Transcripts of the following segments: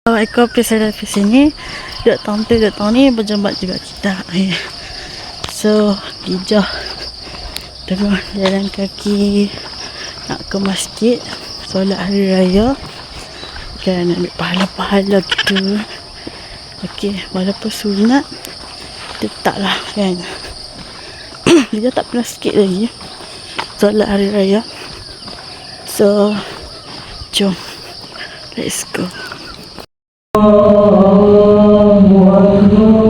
Assalamualaikum, saya dari sini. Duk tahun ni berjumpa juga kita. So, hijau terus jalan kaki nak ke masjid solat hari raya. Kan ambil pahala-pahala gitu. Okey, walaupun sunat tetaplah kan. Dia tak pernah sikit lagi solat hari raya. So, jom. Let's go. Allahu Akbar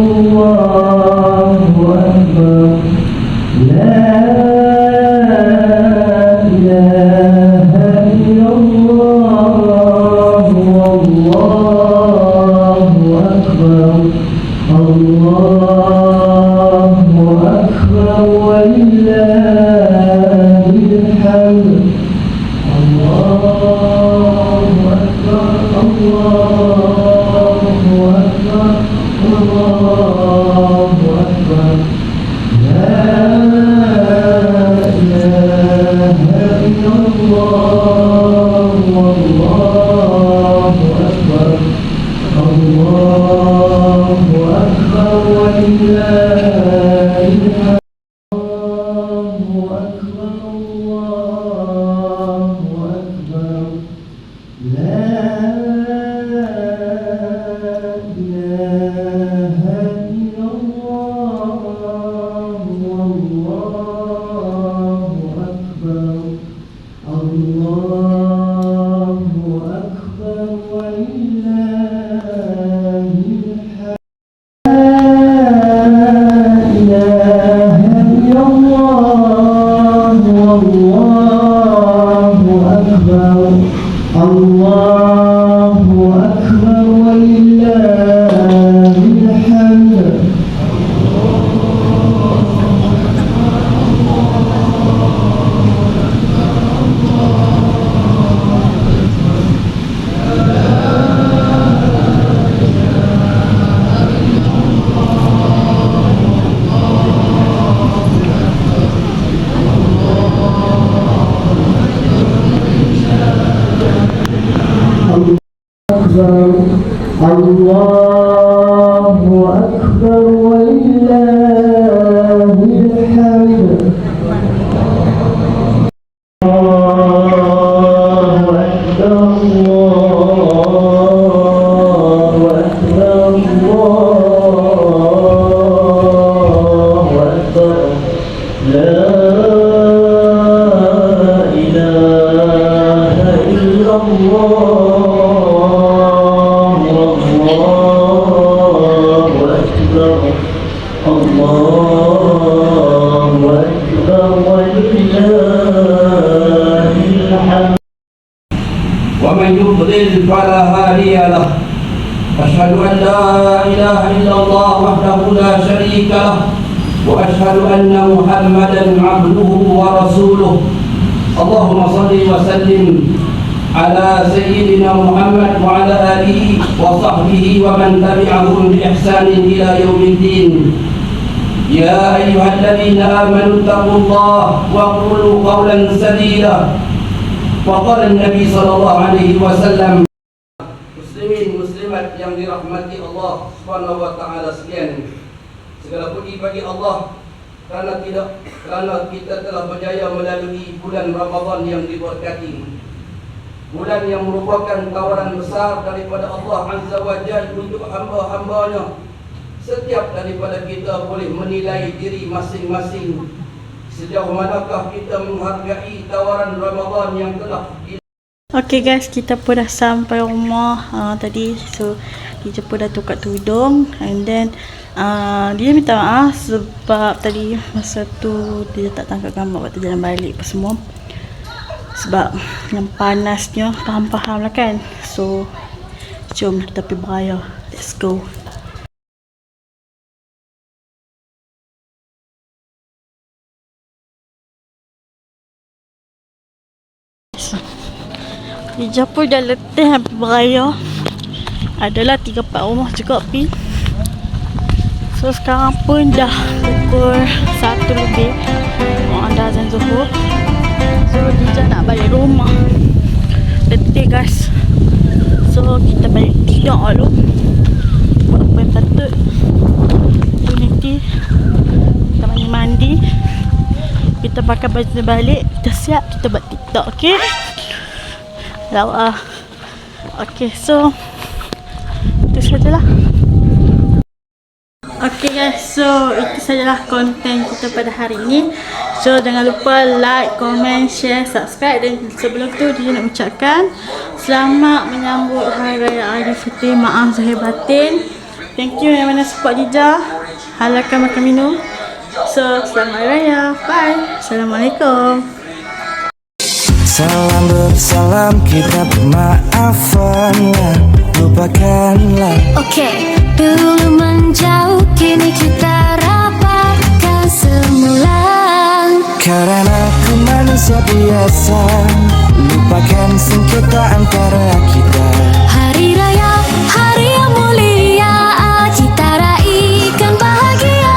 walillahil hamd. Allahu Akbar, Allahu Akbar, Allahu Akbar. La ilaha illallah. ومن يضلل فلا هادي له أشهد أن لا إله إلا الله وحده لا شريك له وأشهد أن محمدا عبده ورسوله اللهم صل وسلم على سيدنا محمد وعلى آله وصحبه ومن تبعهم بإحسان إلى يوم الدين يا أيها الذين آمنوا اتقوا الله وقولوا قولا سديدا وقال النبي صلى الله عليه وسلم muslimin muslimat yang dirahmati Allah Subhanahu wa taala sekalian, segala puji bagi Allah kerana kita telah berjaya melalui bulan Ramadan yang diberkati, bulan yang merupakan tawaran besar daripada Allah Azza wa Jalla untuk hamba-hambanya. Setiap daripada kita boleh menilai diri masing-masing sejauh manakah kita menghargai tawaran Ramadan yang telah. Okay guys, kita pun dah sampai rumah tadi. So dia pun dah tukar tudung. And then dia minta maaf sebab tadi masa tu dia tak tangkap gambar waktu jalan balik apa semua. Sebab yang panasnya, faham-faham lah kan. So jom kita pergi beraya. Let's go. Hijau pun dah letih hampir beraya. Adalah 3-4 rumah juga pi. So sekarang pun dah pukul 1 lebih. Dah azan Zuhur. So Dija nak balik rumah. Letih guys. So kita balik. tidak lu. Buat apa yang patut. Tu nanti kita mandi. Kita pakai baju balik. Kita siap. Kita buat TikTok. Okay. Lawa. Okay, so itu sajalah. Okay guys, so itu sajalah konten kita pada hari ini. So jangan lupa like, comment, share, subscribe. Dan sebelum tu dia nak ucapkan selamat menyambut Hari Raya Aidilfitri. Maaf zahir batin. Thank you yang mana support Dija. Halakan makan minum. So selamat Hari Raya. Bye. Assalamualaikum. Salam bersalam kita bermaafanlah, lupakanlah. Oke, dulu menjauh kini kita rapatkan semula. Karena aku manusia biasa, lupakan sengketa antara kita. Hari raya, hari yang mulia, kita raikan bahagia.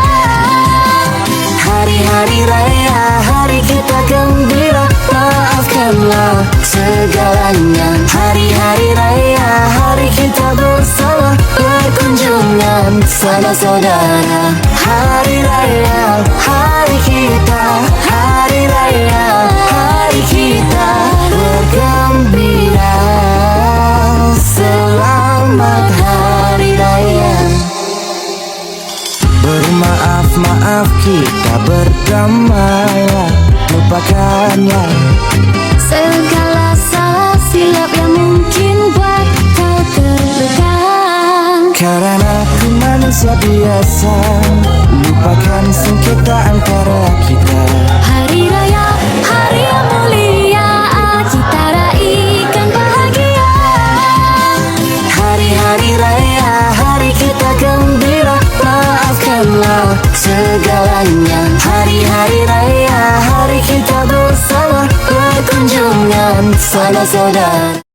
Hari-hari raya, hari kita gembira, maafkanlah segalanya. Hari-hari raya, hari kita bersama, berkunjungan sama saudara. Hari raya, hari kita, hari raya, hari kita bergembira. Selamat Hari Raya. Bermaaf-maaf kita berdamailah, lupakannya Segala salah silap yang mungkin buat kau terluka. karena aku manusia biasa, lupakan sengketa antara kita. Hari raya, hari yang mulia, kita raikan bahagia. Hari-hari raya, hari kita gembira, maafkanlah segalanya. Hari-hari raya, hari kita bersama, berkunjungan sama saudara.